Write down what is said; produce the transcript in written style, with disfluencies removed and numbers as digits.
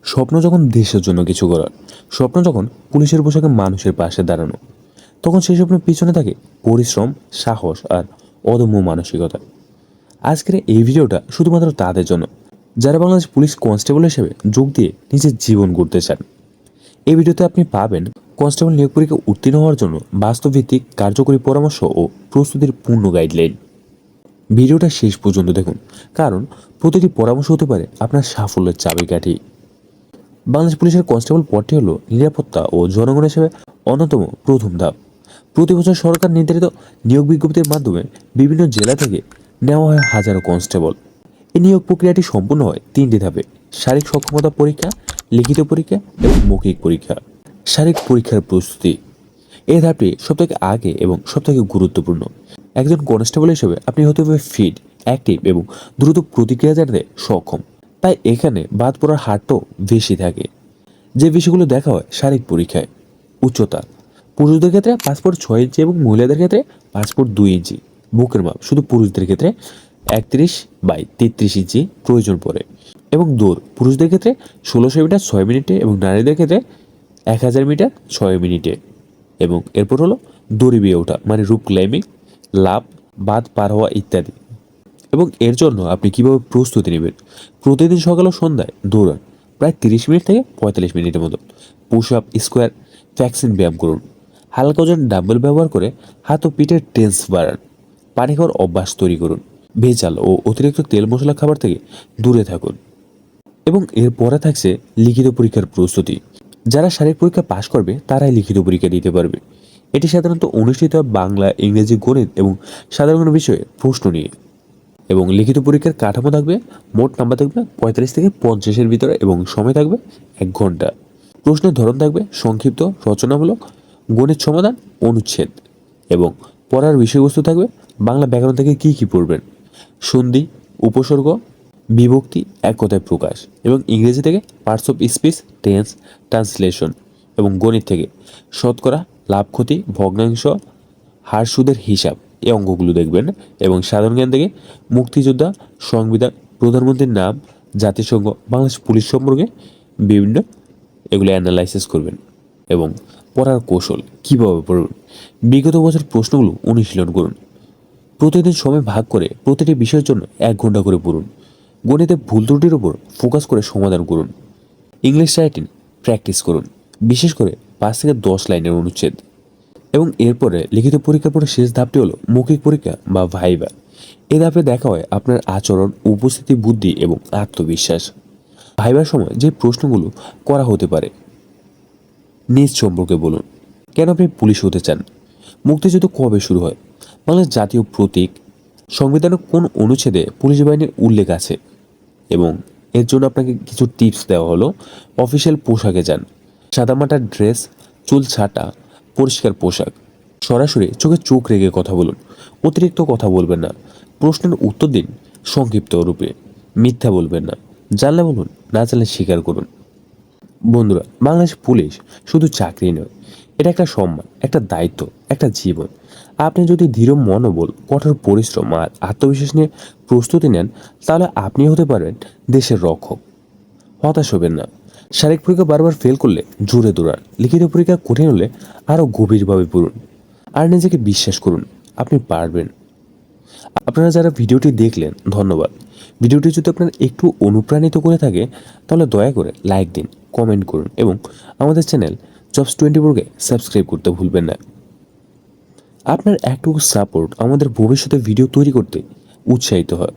স্বপ্ন যখন দেশের জন্য কিছু করার, স্বপ্ন যখন পুলিশের পোশাকে মানুষের পাশে দাঁড়ানো, তখন সেই স্বপ্নের পিছনে থাকে পরিশ্রম, সাহস আর অদম্য মানসিকতা। আজকের এই ভিডিওটা শুধুমাত্র তাদের জন্য যারা বাংলাদেশ পুলিশ কনস্টেবল হিসেবে যোগ দিয়ে নিজের জীবন গড়তে চান। এই ভিডিওতে আপনি পাবেন কনস্টেবল নিয়োগ পরীক্ষা উত্তীর্ণ হওয়ার জন্য বাস্তবভিত্তিক কার্যকরী পরামর্শ ও প্রস্তুতির পূর্ণ গাইডলাইন। ভিডিওটা শেষ পর্যন্ত দেখুন, কারণ প্রতিটি পরামর্শ হতে পারে আপনার সাফল্যের চাবিকাঠি। বাংলাদেশ পুলিশের কনস্টেবল পদটি হল নিরাপত্তা ও জনগণ হিসেবে অন্যতম প্রথম ধাপ। প্রতি বছর সরকার নির্ধারিত নিয়োগ বিজ্ঞপ্তির মাধ্যমে বিভিন্ন জেলা থেকে নেওয়া হয় হাজারো কনস্টেবল। এই নিয়োগ প্রক্রিয়াটি সম্পূর্ণ হয় 3টি ধাপে: শারীরিক সক্ষমতা পরীক্ষা, লিখিত পরীক্ষা এবং মৌখিক পরীক্ষা। শারীরিক পরীক্ষার প্রস্তুতি, এই ধাপটি সবথেকে আগে এবং সবথেকে গুরুত্বপূর্ণ। একজন কনস্টেবল হিসেবে আপনি হতে হবে ফিট, অ্যাক্টিভ এবং দ্রুত প্রতিক্রিয়া জানাতে সক্ষম। তাই এখানে বাদ পড়ার হারটাও বেশি থাকে। যে বিষয়গুলো দেখা হয় শারীরিক পরীক্ষায়: উচ্চতা, পুরুষদের ক্ষেত্রে পাসপোর্ট 6 ইঞ্চি এবং মহিলাদের ক্ষেত্রে পাসপোর্ট 2 ইঞ্চি। বুকের মাপ শুধু পুরুষদের ক্ষেত্রে 31/33 ইঞ্চি প্রয়োজন পড়ে। এবং দৌড় পুরুষদের ক্ষেত্রে 1600 মিটার 6 মিনিটে এবং নারীদের ক্ষেত্রে 1000 মিটার 6 মিনিটে। এবং এরপর হলো দড়ি বেয়ে ওঠা, মানে রুপ ক্লাইম্বিং, লাফ, বাঁধ পার হওয়া ইত্যাদি। এবং এর জন্য আপনি কিভাবে প্রস্তুতি নেবেন: প্রতিদিন সকাল ও সন্ধ্যায় দৌড়ান প্রায় 30 মিনিট থেকে 45 মিনিটের মতো। পুশ আপ, স্কোয়ার, ফ্যাক্সিন ব্যায়াম করুন। হালকা ওজন ডাম্বেল ব্যবহার করে হাত ও পিঠের টেন্স বাড়ান। পানি খাওয়ার অভ্যাস তৈরি করুন। ভেজাল ও অতিরিক্ত তেল মশলা খাবার থেকে দূরে থাকুন। এবং এর পরে থাকছে লিখিত পরীক্ষার প্রস্তুতি। যারা শারীরিক পরীক্ষা পাশ করবে তারাই লিখিত পরীক্ষা দিতে পারবে। এটি সাধারণত অনুষ্ঠিত হয় বাংলা, ইংরেজি, গণিত এবং সাধারণ বিষয়ে প্রশ্ন নিয়ে। এবং লিখিত পরীক্ষার কাঠামো থাকবে, মোট নাম্বার থাকবে 45 থেকে 50-এর ভিতরে এবং সময় থাকবে 1 ঘন্টা। প্রশ্নের ধরন থাকবে সংক্ষিপ্ত, রচনামূলক, গণিত সমাধান, অনুচ্ছেদ। এবং পড়ার বিষয়বস্তু থাকবে বাংলা ব্যাকরণ থেকে কী পড়বেন, সন্ধি, উপসর্গ, বিভক্তি, এক কথায় প্রকাশ। এবং ইংরেজি থেকে parts of speech, tense, translation. এবং গণিত থেকে শতকরা, লাভ ক্ষতি, ভগ্নাংশ, হার সুদের হিসাব, এই অঙ্কগুলো দেখবেন। এবং সাধারণ জ্ঞান থেকে মুক্তিযোদ্ধা, সংবিধান, প্রধানমন্ত্রীর নাম, জাতিসংঘ, বাংলাদেশ পুলিশ সম্পর্কে বিভিন্ন এগুলো অ্যানালাইসিস করবেন। এবং পড়ার কৌশল কীভাবে পড়বেন: বিগত বছর প্রশ্নগুলো অনুশীলন করুন। প্রতিদিন সময় ভাগ করে প্রতিটি বিষয়ের জন্য 1 ঘন্টা করে পড়ুন। গণিতে ভুল ত্রুটির উপর ফোকাস করে সমাধান করুন। ইংলিশ রাইটিং প্র্যাকটিস করুন, বিশেষ করে 5 থেকে 10 লাইনের অনুচ্ছেদ। এবং এরপরে লিখিত পরীক্ষার পরে শেষ ধাপটি হলো মৌখিক পরীক্ষা বা ভাইবা। এ ধাপে দেখা হয় আপনার আচরণ, উপস্থিতি, বুদ্ধি এবং আত্মবিশ্বাস। ভাইবার সময় যে প্রশ্নগুলো করা হতে পারে: নিজ সম্পর্কে বলুন, কেন আপনি পুলিশ হতে চান, মুক্তিযুদ্ধ কবে শুরু হয়, বাংলাদেশ জাতীয় প্রতীক, সংবিধানের কোন অনুচ্ছেদে পুলিশ বাহিনীর উল্লেখ আছে। এবং এর জন্য আপনাকে কিছু টিপস দেওয়া হলো: অফিসিয়াল পোশাকে যান, সাদামাটা ড্রেস, চুল ছাটা, পরিষ্কার পোশাক। সরাসরি চোখে চোখ রেখে কথা বলুন, অতিরিক্ত কথা বলবেন না। প্রশ্নের উত্তর দিন সংক্ষিপ্ত রূপে, মিথ্যা বলবেন না। জানলে বলুন, না জানলে স্বীকার করুন। বন্ধুরা, বাংলাদেশ পুলিশ শুধু চাকরি নয়, এটা একটা সম্মান, একটা দায়িত্ব, একটা জীবন। আপনি যদি দৃঢ় মনোবল, কঠোর পরিশ্রম আর আত্মবিশ্বাস নিয়ে প্রস্তুতি নেন, তাহলে আপনি হতে পারবেন দেশের রক্ষক। হতাশ হবেন না। শারীরিক পরীক্ষা বারবার ফেল করলে জোরে দৌড়ান। লিখিত পরীক্ষা কঠিন হলে আরও গভীরভাবে পড়ুন। আর নিজেকে বিশ্বাস করুন, আপনি পারবেন। আপনারা যারা ভিডিওটি দেখলেন, ধন্যবাদ। ভিডিওটি যদি আপনার একটু অনুপ্রাণিত করে থাকে, তাহলে দয়া করে লাইক দিন, কমেন্ট করুন এবং আমাদের চ্যানেল জবস 24কে সাবস্ক্রাইব করতে ভুলবেন না। আপনার একটু সাপোর্ট আমাদের ভবিষ্যতে ভিডিও তৈরি করতে উৎসাহিত হয়।